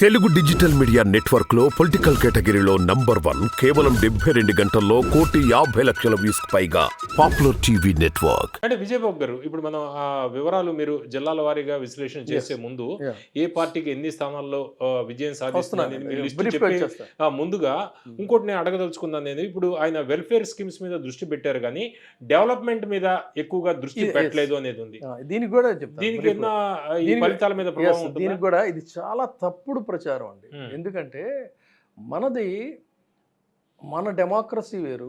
Telugu digital media network లో political కేటగిరీలో number 1 కేవలం 72 గంటల్లో 1,50,00,000 వ్యూస్ పైగా పాపులర్ టీవీ నెట్వర్క్. అంటే విజయబాబు గారు, ఇప్పుడు మనం ఆ వివరాలు మీరు జిల్లాల వారీగా విశ్లేషణ చేసే ముందు ఏ పార్టీకి ఎన్ని స్థానాల్లో విజయం సాధిస్తుంది మీరు లిస్ట్ చెప్పి ముందుగా ఇంకోటి నేను అడగదలుచుకున్నాను. నేను ఇప్పుడు ఆయన వెల్ఫేర్ స్కీమ్స్ మీద దృష్టి పెట్టారు కానీ డెవలప్మెంట్ మీద ఎక్కువగా దృష్టి పెట్టలేదు అనేది ఉంది. దీనికి కూడా దీనికి ఎన్న ఈ ఫలితాల మీద ప్రభావం ఉంటుందా? దీనికి కూడా ఇది చాలా తప్పుడు ప్రచారం అండి. ఎందుకంటే మన డెమోక్రసీ వేరు,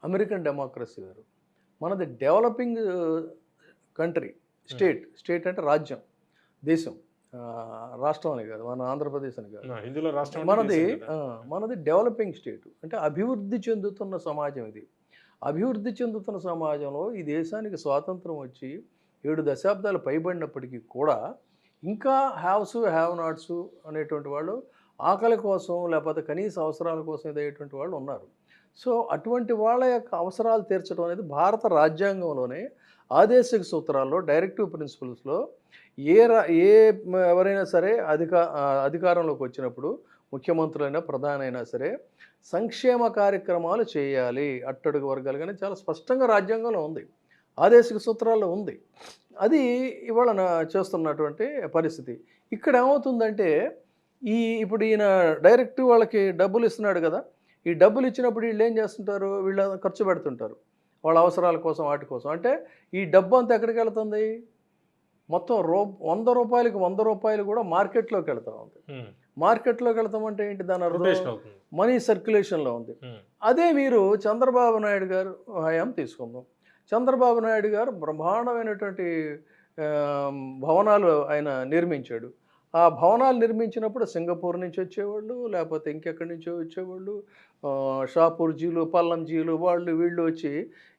అమెరికన్ డెమోక్రసీ వేరు. మనది డెవలపింగ్ కంట్రీ, స్టేట్ అంటే రాజ్యం, దేశం, రాష్ట్రం అని కాదు, మన ఆంధ్రప్రదేశ్ అని కాదు. మనది డెవలపింగ్ స్టేట్ అంటే అభివృద్ధి చెందుతున్న సమాజం. ఇది అభివృద్ధి చెందుతున్న సమాజంలో ఈ దేశానికి స్వాతంత్రం వచ్చి 7 దశాబ్దాలు పైబడినప్పటికీ కూడా ఇంకా హ్యావ్ నాట్స్ అనేటువంటి వాళ్ళు, ఆకలి కోసం లేకపోతే కనీస అవసరాల కోసం ఎదిగేటువంటి వాళ్ళు ఉన్నారు. సో అటువంటి వాళ్ళ యొక్క అవసరాలు తీర్చడం అనేది భారత రాజ్యాంగంలోనే ఆదేశిక సూత్రాల్లో, డైరెక్టివ్ ప్రిన్సిపల్స్లో ఎవరైనా సరే అధికారంలోకి వచ్చినప్పుడు, ముఖ్యమంత్రులైనా ప్రధాని అయినా సరే సంక్షేమ కార్యక్రమాలు చేయాలి అట్టడుగు వర్గాలు కానీ చాలా స్పష్టంగా రాజ్యాంగంలో ఉంది, ఆదేశిక సూత్రాల్లో ఉంది. అది ఇవాళ చేస్తున్నటువంటి పరిస్థితి. ఇక్కడ ఏమవుతుందంటే ఇప్పుడు ఈయన డైరెక్ట్ వాళ్ళకి డబ్బులు ఇస్తున్నాడు కదా, ఈ డబ్బులు ఇచ్చినప్పుడు వీళ్ళు ఏం చేస్తుంటారు, వీళ్ళు ఖర్చు పెడుతుంటారు వాళ్ళ అవసరాల కోసం, వాటి కోసం. అంటే ఈ డబ్బు అంతా ఎక్కడికి వెళ్తుంది? మొత్తం 100 రూపాయలకి 100 రూపాయలు కూడా మార్కెట్లోకి వెళ్తూ ఉంది. మార్కెట్లోకి వెళ్తామంటే ఏంటి, దాని అర్థం మనీ సర్క్యులేషన్లో ఉంది. అదే మీరు చంద్రబాబు నాయుడు గారు హయాం తీసుకుందాం. చంద్రబాబు నాయుడు గారు బ్రహ్మాండమైనటువంటి భవనాలు ఆయన నిర్మించాడు. ఆ భవనాలు నిర్మించినప్పుడు సింగపూర్ నుంచి వచ్చేవాళ్ళు, లేకపోతే ఇంకెక్కడి నుంచో వచ్చేవాళ్ళు, షాపూర్ జీలు, పల్లం జీలు, వీళ్ళు వచ్చి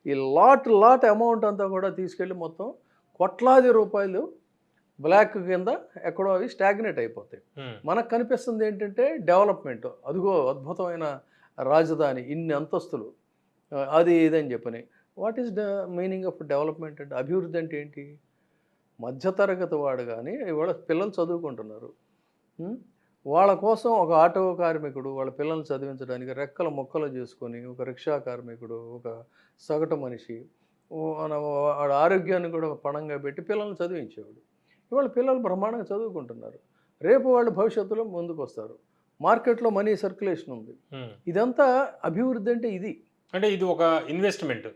ఈ లాట్ అమౌంట్ అంతా కూడా తీసుకెళ్ళి మొత్తం కోట్లాది రూపాయలు బ్లాక్ కింద ఎక్కడో అవి స్టాగ్నేట్ అయిపోతాయి. మనకు కనిపిస్తుంది ఏంటంటే డెవలప్మెంట్, అదిగో అద్భుతమైన రాజధాని, ఇన్ని అంతస్తులు, అది ఇదని చెప్పని. What is the meaning of development? అంటే అభివృద్ధి అంటే ఏంటి? మధ్యతరగతి వాడు కానీ ఇవాళ పిల్లలు చదువుకుంటున్నారు, వాళ్ళ కోసం ఒక ఆటో కార్మికుడు వాళ్ళ పిల్లల్ని చదివించడానికి రెక్కల మొక్కలు చేసుకొని, ఒక రిక్షా కార్మికుడు, ఒక సగటు మనిషి వాడు ఆరోగ్యాన్ని కూడా పణంగా పెట్టి పిల్లల్ని చదివించేవాడు. ఇవాళ పిల్లలు బ్రహ్మాండంగా చదువుకుంటున్నారు, రేపు వాళ్ళు భవిష్యత్తులో ముందుకు వస్తారు. మార్కెట్లో మనీ సర్క్యులేషన్ ఉంది. ఇదంతా అభివృద్ధి అంటే ఇది. అంటే ఇది ఒక ఇన్వెస్ట్మెంట్,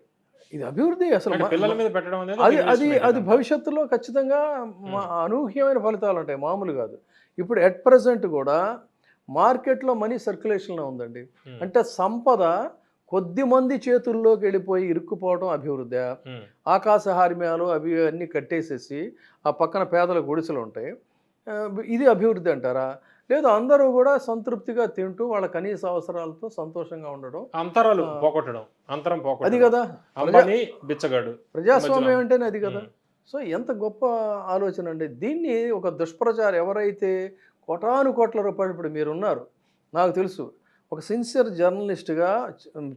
ఇది అభివృద్ధి. అసలు పిల్లల మీద పెట్టడం అనేది అది భవిష్యత్తులో ఖచ్చితంగా అనూహ్యమైన ఫలితాలు ఉంటాయి, మామూలు కాదు. ఇప్పుడు ఎట్ ప్రజెంట్ కూడా మార్కెట్లో మనీ సర్క్యులేషన్లో ఉందండి. అంటే సంపద కొద్ది మంది చేతుల్లోకి వెళ్ళిపోయి ఇరుక్కుపోవడం అభివృద్ధి. ఆకాశ హార్మ్యాలు అవి అన్నీ కట్టేసేసి ఆ పక్కన పేదల గుడిసెలు ఉంటాయి, ఇది అభివృద్ధి అంటారా? లేదు, అందరూ కూడా సంతృప్తిగా తింటూ వాళ్ళ కనీస అవసరాలతో సంతోషంగా ఉండడం, అంతరాలు పోగొట్టడం, అంతరం పోగొట్టడం, అది కదా బిచ్చగాడు ప్రజాస్వామ్యం అంటేనే అది కదా. సో ఎంత గొప్ప ఆలోచన అండి. దీన్ని ఒక దుష్ప్రచారం, ఎవరైతే కోట్ల రూపాయలు, ఇప్పుడు మీరున్నారు, నాకు తెలుసు, ఒక సిన్సియర్ జర్నలిస్ట్గా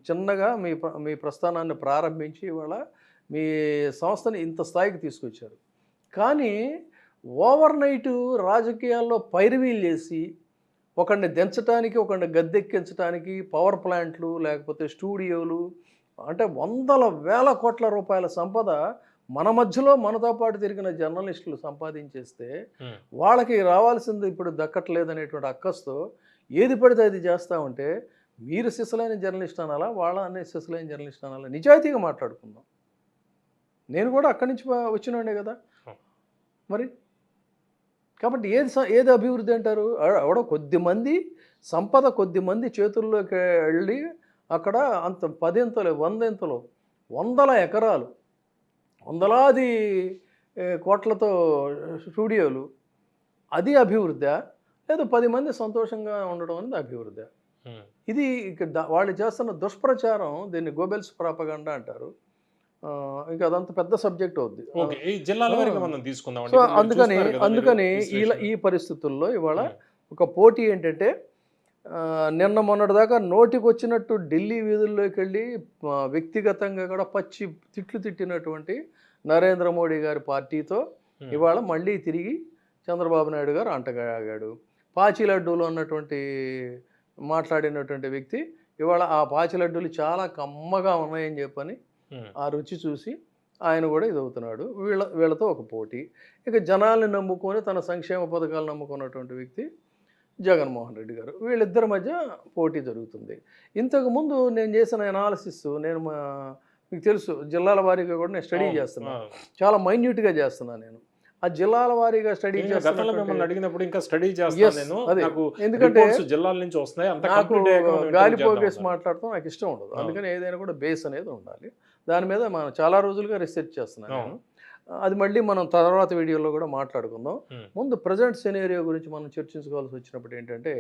చిన్నగా మీ ప్రస్థానాన్ని ప్రారంభించి ఇవాళ మీ సంస్థని ఇంత స్థాయికి తీసుకొచ్చారు. కానీ ఓవర్ నైట్ రాజకీయాల్లో పైరవీలు చేసి ఒకడిని దించడానికి, ఒకడిని గద్దెక్కించడానికి పవర్ ప్లాంట్లు, లేకపోతే స్టూడియోలు, అంటే వేల కోట్ల రూపాయల సంపద మన మధ్యలో మనతో పాటు తిరిగిన జర్నలిస్టులు సంపాదించేస్తే వాళ్ళకి రావాల్సింది ఇప్పుడు దక్కట్లేదనేటువంటి అక్కస్తో ఏది పడితే అది చేస్తూ ఉంటే మీరు సిసలైన జర్నలిస్ట్ అనాలా, వాళ్ళ అనే సిసలైన జర్నలిస్ట్ అనాలా? నిజాయితీగా మాట్లాడుకుందాం. నేను కూడా అక్కడి నుంచి వచ్చినోడే కదా మరి. కాబట్టి ఏది అభివృద్ధి అంటారు? ఎవడో కొద్దిమంది సంపద కొద్దిమంది చేతుల్లోకి వెళ్ళి అక్కడ అంత 10 ఎంతలో 100 ఎంతలో 100 ఎకరాలు, వందలాది కోట్లతో స్టూడియోలు, అది అభివృద్ధి? లేదు 10 మంది సంతోషంగా ఉండడం అనేది అభివృద్ధి? ఇది వాళ్ళు చేస్తున్న దుష్ప్రచారం, దీన్ని గోబెల్స్ ప్రాపగండా అంటారు. ఇంకా అదంత పెద్ద సబ్జెక్ట్ అవుద్ది. సో అందుకని ఈ పరిస్థితుల్లో ఇవాళ ఒక పోటీ ఏంటంటే, నిన్న మొన్నటిదాకా నోటికి వచ్చినట్టు ఢిల్లీ వీధుల్లోకి వెళ్ళి వ్యక్తిగతంగా కూడా పచ్చి తిట్లు తిట్టినటువంటి నరేంద్ర మోడీ గారి పార్టీతో ఇవాళ మళ్ళీ తిరిగి చంద్రబాబు నాయుడు గారు అంటగాగాడు. పాచిలడ్డూలు అన్నటువంటి మాట్లాడినటువంటి వ్యక్తి ఇవాళ ఆ పాచిలడ్డూలు చాలా కమ్మగా ఉన్నాయని చెప్పని ఆ రుచి చూసి ఆయన కూడా ఇదవుతున్నాడు. వీళ్ళతో ఒక పోటీ. ఇక జనాల్ని నమ్ముకొని తన సంక్షేమ పథకాలు నమ్ముకున్నటువంటి వ్యక్తి జగన్మోహన్ రెడ్డి గారు. వీళ్ళిద్దరి మధ్య పోటీ జరుగుతుంది. ఇంతకుముందు నేను చేసిన అనాలిసిస్ మీకు తెలుసు జిల్లాల వారీగా కూడా నేను స్టడీ చేస్తున్నాను. చాలా మైన్యూట్గా చేస్తున్నాను నేను. ఆ జిల్లాల వారీగా స్టడీ చేస్తాను. అడిగినప్పుడు ఇంకా స్టడీ చేస్తాను. ఎందుకంటే జిల్లాల నుంచి వస్తున్నాయి. నాకు గాలిపోగేసి మాట్లాడటం నాకు ఇష్టం ఉండదు. అందుకని ఏదైనా కూడా బేస్ అనేది ఉండాలి. దాని మీద మనం చాలా రోజులుగా రీసెర్చ్ చేస్తున్నాను నేను. అది మళ్ళీ మనం తర్వాత వీడియోలో కూడా మాట్లాడుకుందాం. ముందు ప్రజెంట్ సినారియో గురించి మనం చర్చించుకోవాల్సి వచ్చినప్పుడు ఏంటంటే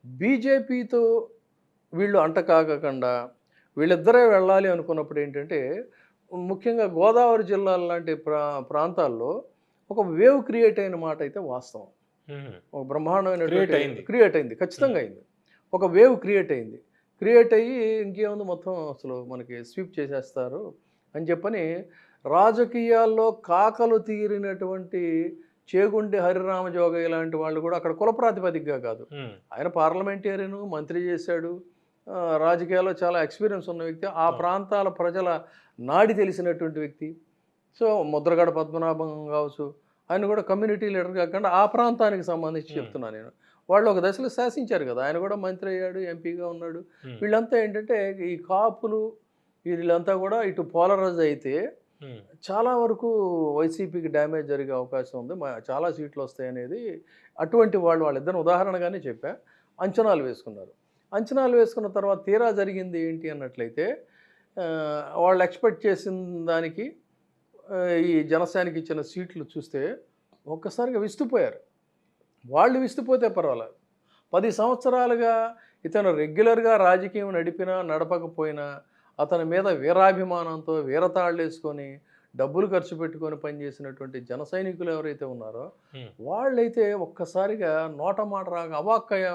బీజేపీతో వీళ్ళు అంటకాగకుండా వీళ్ళిద్దరే వెళ్ళాలి అనుకున్నప్పుడు ఏంటంటే ముఖ్యంగా గోదావరి జిల్లాల లాంటి ప్రాంతాల్లో ఒక వేవ్ క్రియేట్ అయిన మాట అయితే వాస్తవం. ఒక బ్రహ్మాండమైన క్రియేట్ అయింది, ఖచ్చితంగా అయింది. ఒక వేవ్ క్రియేట్ అయింది. క్రియేట్ అయ్యి ఇంకేముంది మొత్తం అసలు మనకి స్వీప్ చేసేస్తారు అని చెప్పని రాజకీయాల్లో కాకలు తీరినటువంటి చేగుండి హరిరామ జోగయ్య లాంటి వాళ్ళు కూడా అక్కడ కుల ప్రాతిపదికగా కాదు, ఆయన పార్లమెంటేరియన్, మంత్రి చేశాడు, రాజకీయాల్లో చాలా ఎక్స్పీరియన్స్ ఉన్న వ్యక్తి, ఆ ప్రాంతాల ప్రజల నాడి తెలిసినటువంటి వ్యక్తి. సో ముద్రగడ పద్మనాభం కావచ్చు, ఆయన కూడా కమ్యూనిటీ లీడర్ కాకుండా ఆ ప్రాంతానికి సంబంధించి చెప్తున్నాను నేను. వాళ్ళు ఒక దశలో శాసించారు కదా, ఆయన కూడా మంత్రి అయ్యాడు, ఎంపీగా ఉన్నాడు. వీళ్ళంతా ఏంటంటే ఈ కాపులు వీళ్ళంతా కూడా ఇటు పోలరైజ్ అయితే చాలా వరకు వైసీపీకి డ్యామేజ్ జరిగే అవకాశం ఉంది, చాలా సీట్లు వస్తాయి అనేది అటువంటి వాళ్ళిద్దరిని ఉదాహరణగానే చెప్పా. అంచనాలు వేసుకున్నారు. అంచనాలు వేసుకున్న తర్వాత తీరా జరిగింది ఏంటి అన్నట్లయితే వాళ్ళు ఎక్స్పెక్ట్ చేసిన దానికి ఈ జనసేనకి ఇచ్చిన సీట్లు చూస్తే ఒక్కసారిగా విస్తుపోయారు. వాళ్ళు విస్తుపోతే పర్వాలేదు, 10 సంవత్సరాలుగా ఇతను రెగ్యులర్గా రాజకీయం నడిపినా నడపకపోయినా అతని మీద వీరాభిమానంతో వీరతాళ్ళు వేసుకొని డబ్బులు ఖర్చు పెట్టుకొని పనిచేసినటువంటి జన సైనికులు ఎవరైతే ఉన్నారో వాళ్ళైతే ఒక్కసారిగా నోట మాట రాగా అవాక్కయ్యా.